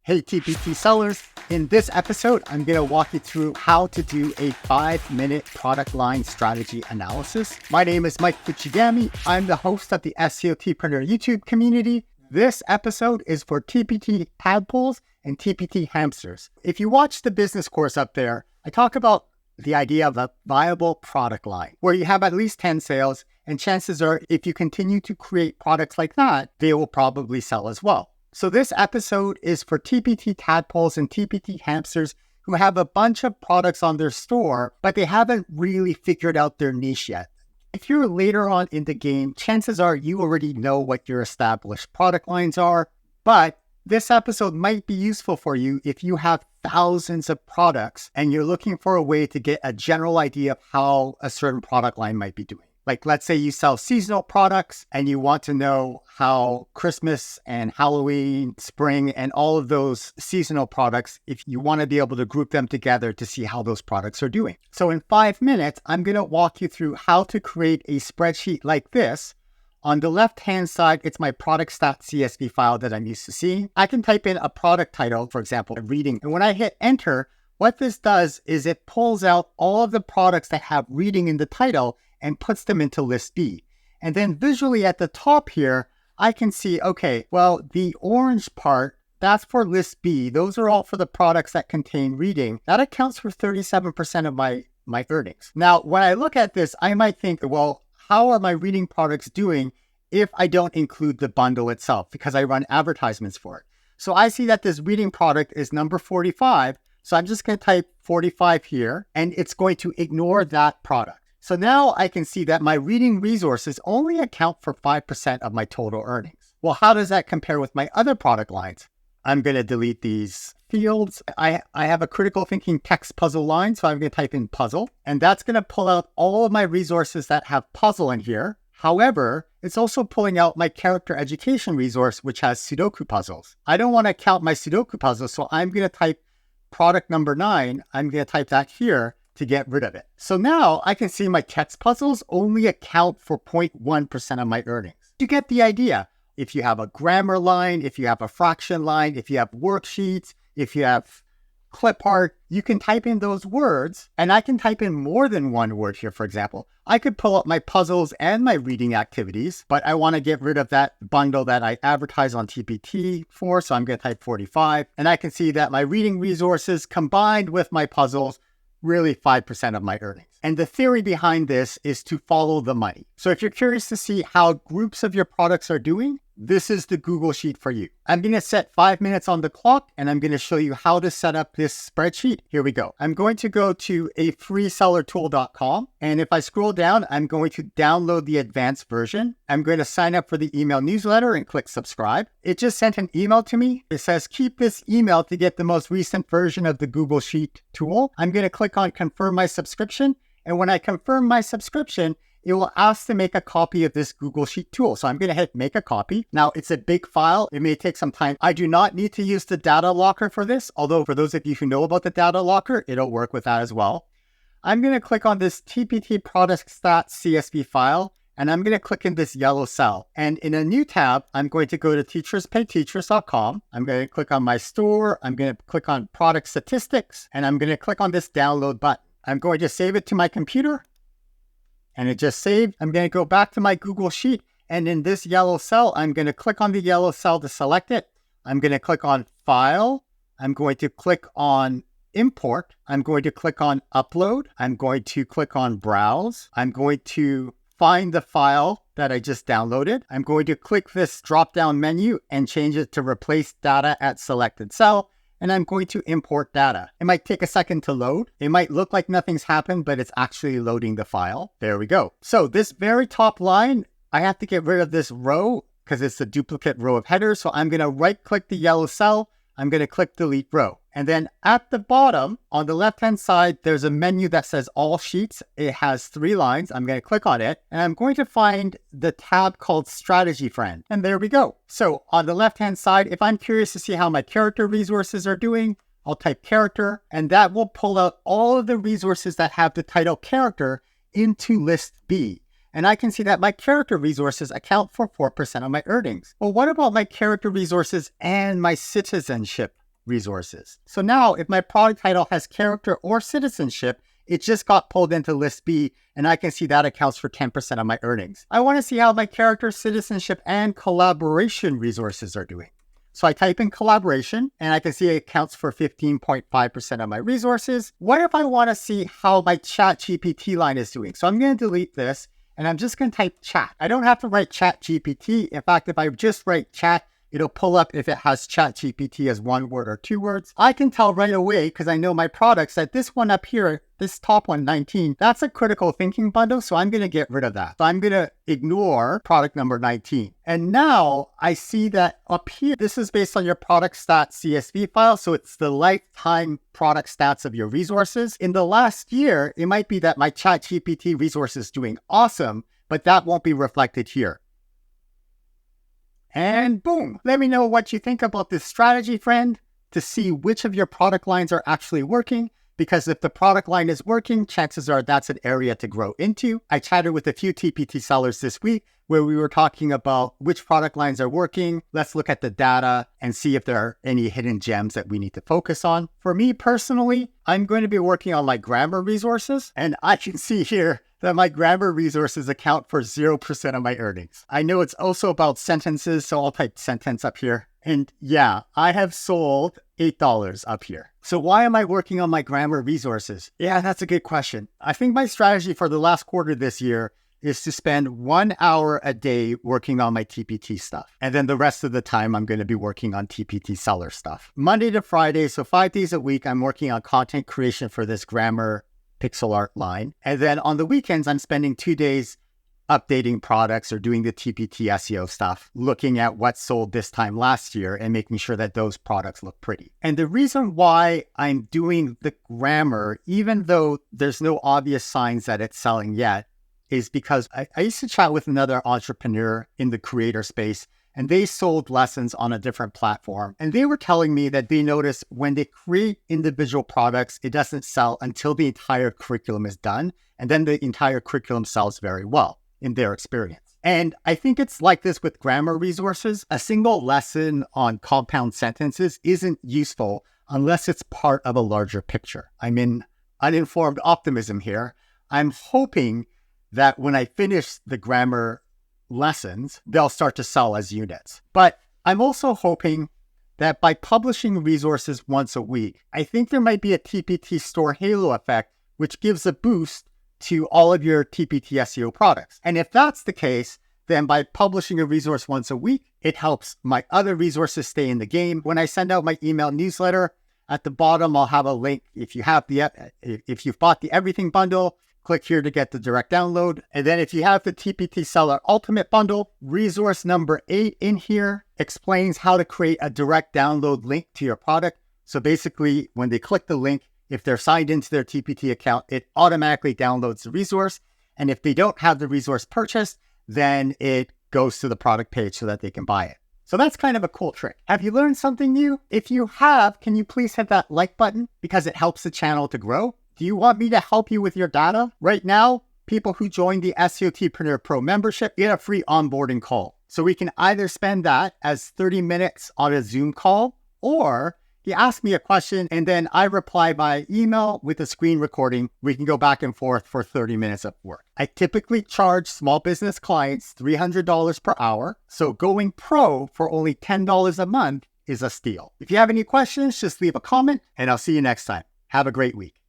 Hey TPT sellers, in this episode, I'm going to walk you through how to do a 5-minute product line strategy analysis. My name is Mike Fuchigami. I'm the host of the SEOTpreneur YouTube community. This episode is for TPT tadpoles and TPT hamsters. If you watch the business course up there, I talk about the idea of a viable product line where you have at least 10 sales, and chances are if you continue to create products like that, they will probably sell as well. So this episode is for TPT tadpoles and TPT hamsters who have a bunch of products on their store, but they haven't really figured out their niche yet. If you're later on in the game, chances are you already know what your established product lines are, but this episode might be useful for you if you have thousands of products and you're looking for a way to get a general idea of how a certain product line might be doing. Like, let's say you sell seasonal products and you want to know how Christmas and Halloween, spring, and all of those seasonal products, if you want to be able to group them together to see how those products are doing. So in 5 minutes, I'm going to walk you through how to create a spreadsheet like this. On the left-hand side, it's my products.csv file that I'm used to seeing. I can type in a product title, for example, reading. And when I hit enter, what this does is it pulls out all of the products that have reading in the title and puts them into list B. And then visually at the top here, I can see, okay, well, the orange part, that's for list B. Those are all for the products that contain reading. That accounts for 37% of my earnings. Now, when I look at this, I might think, well, how are my reading products doing if I don't include the bundle itself? Because I run advertisements for it. So I see that this reading product is number 45. So I'm just going to type 45 here, and it's going to ignore that product. So now I can see that my reading resources only account for 5% of my total earnings. Well, how does that compare with my other product lines? I'm going to delete these fields. I have a critical thinking text puzzle line, so I'm going to type in puzzle, and that's going to pull out all of my resources that have puzzle in here. However, it's also pulling out my character education resource, which has Sudoku puzzles. I don't want to count my Sudoku puzzles, so I'm going to type product number 9. I'm going to type that here to get rid of it. So now I can see my text puzzles only account for 0.1% of my earnings. You get the idea. If you have a grammar line, if you have a fraction line, if you have worksheets, if you have clip art, you can type in those words, and I can type in more than one word here. For example, I could pull up my puzzles and my reading activities, but I want to get rid of that bundle that I advertise on TPT for. So I'm going to type 45, and I can see that my reading resources combined with my puzzles really 5% of my earnings. And the theory behind this is to follow the money. So if you're curious to see how groups of your products are doing, this is the Google Sheet for you. I'm going to set 5 minutes on the clock, and I'm going to show you how to set up this spreadsheet. Here we go. I'm going to go to a freesellertool.com. And if I scroll down, I'm going to download the advanced version. I'm going to sign up for the email newsletter and click subscribe. It just sent an email to me. It says, keep this email to get the most recent version of the Google Sheet tool. I'm going to click on confirm my subscription. And when I confirm my subscription, it will ask to make a copy of this Google Sheet tool. So I'm going to hit make a copy. Now it's a big file. It may take some time. I do not need to use the data locker for this. Although for those of you who know about the data locker, it'll work with that as well. I'm going to click on this TPT products.csv file, and I'm going to click in this yellow cell. And in a new tab, I'm going to go to teacherspayteachers.com. I'm going to click on my store. I'm going to click on product statistics, and I'm going to click on this download button. I'm going to save it to my computer. And it just saved. I'm going to go back to my Google Sheet. And in this yellow cell, I'm going to click on the yellow cell to select it. I'm going to click on File. I'm going to click on Import. I'm going to click on Upload. I'm going to click on Browse. I'm going to find the file that I just downloaded. I'm going to click this drop-down menu and change it to Replace Data at Selected Cell. And I'm going to import data. It might take a second to load. It might look like nothing's happened, but it's actually loading the file. There we go. So this very top line, I have to get rid of this row because it's a duplicate row of headers. So I'm going to right click the yellow cell. I'm going to click delete row. And then at the bottom on the left-hand side, there's a menu that says all sheets. It has 3 lines. I'm going to click on it, and I'm going to find the tab called strategy friend. And there we go. So on the left-hand side, if I'm curious to see how my character resources are doing, I'll type character, and that will pull out all of the resources that have the title character into list B. And I can see that my character resources account for 4% of my earnings. Well, what about my character resources and my citizenship resources. So now if my product title has character or citizenship, it just got pulled into list B, and I can see that accounts for 10% of my earnings. I want to see how my character, citizenship, and collaboration resources are doing. So I type in collaboration, and I can see it accounts for 15.5% of my resources. What if I want to see how my ChatGPT line is doing? So I'm going to delete this, and I'm just going to type chat. I don't have to write ChatGPT. In fact, if I just write chat, it'll pull up if it has ChatGPT as 1 word or 2 words. I can tell right away, because I know my products, that this one up here, this top one, 19, that's a critical thinking bundle. So I'm going to get rid of that. So I'm going to ignore product number 19. And now I see that up here, this is based on your product stats CSV file. So it's the lifetime product stats of your resources. In the last year, it might be that my ChatGPT resource is doing awesome, but that won't be reflected here. And boom, let me know what you think about this strategy, friend, to see which of your product lines are actually working. Because if the product line is working, chances are that's an area to grow into. I chatted with a few TPT sellers this week where we were talking about which product lines are working. Let's look at the data and see if there are any hidden gems that we need to focus on. For me personally, I'm going to be working on my grammar resources, and I can see here that my grammar resources account for 0% of my earnings. I know it's also about sentences, so I'll type sentence up here. And yeah, I have sold $8 up here. So why am I working on my grammar resources? Yeah, that's a good question. I think my strategy for the last quarter this year is to spend 1 hour a day working on my TPT stuff. And then the rest of the time, I'm going to be working on TPT seller stuff. Monday to Friday, so 5 days a week, I'm working on content creation for this grammar pixel art line. And then on the weekends, I'm spending 2 days updating products or doing the TPT SEO stuff, looking at what sold this time last year and making sure that those products look pretty. And the reason why I'm doing the grammar, even though there's no obvious signs that it's selling yet, is because I used to chat with another entrepreneur in the creator space, and they sold lessons on a different platform. And they were telling me that they notice when they create individual products, it doesn't sell until the entire curriculum is done. And then the entire curriculum sells very well in their experience. And I think it's like this with grammar resources. A single lesson on compound sentences isn't useful unless it's part of a larger picture. I'm in uninformed optimism here. I'm hoping that when I finish the grammar lessons, they'll start to sell as units. But I'm also hoping that by publishing resources once a week, I think there might be a TPT store halo effect, which gives a boost to all of your TPT SEO products. And if that's the case, then by publishing a resource once a week, it helps my other resources stay in the game. When I send out my email newsletter, at the bottom, I'll have a link. If you've bought the Everything bundle, click here to get the direct download. And then if you have the TPT Seller Ultimate bundle, resource number 8 in here explains how to create a direct download link to your product. So basically, when they click the link, if they're signed into their TPT account, it automatically downloads the resource. And if they don't have the resource purchased, then it goes to the product page so that they can buy it. So that's kind of a cool trick. Have you learned something new? If you have, can you please hit that like button because it helps the channel to grow? Do you want me to help you with your data? Right now, people who join the SEOTpreneur Pro membership get a free onboarding call. So we can either spend that as 30 minutes on a Zoom call, or you ask me a question and then I reply by email with a screen recording. We can go back and forth for 30 minutes of work. I typically charge small business clients $300 per hour. So going pro for only $10 a month is a steal. If you have any questions, just leave a comment and I'll see you next time. Have a great week.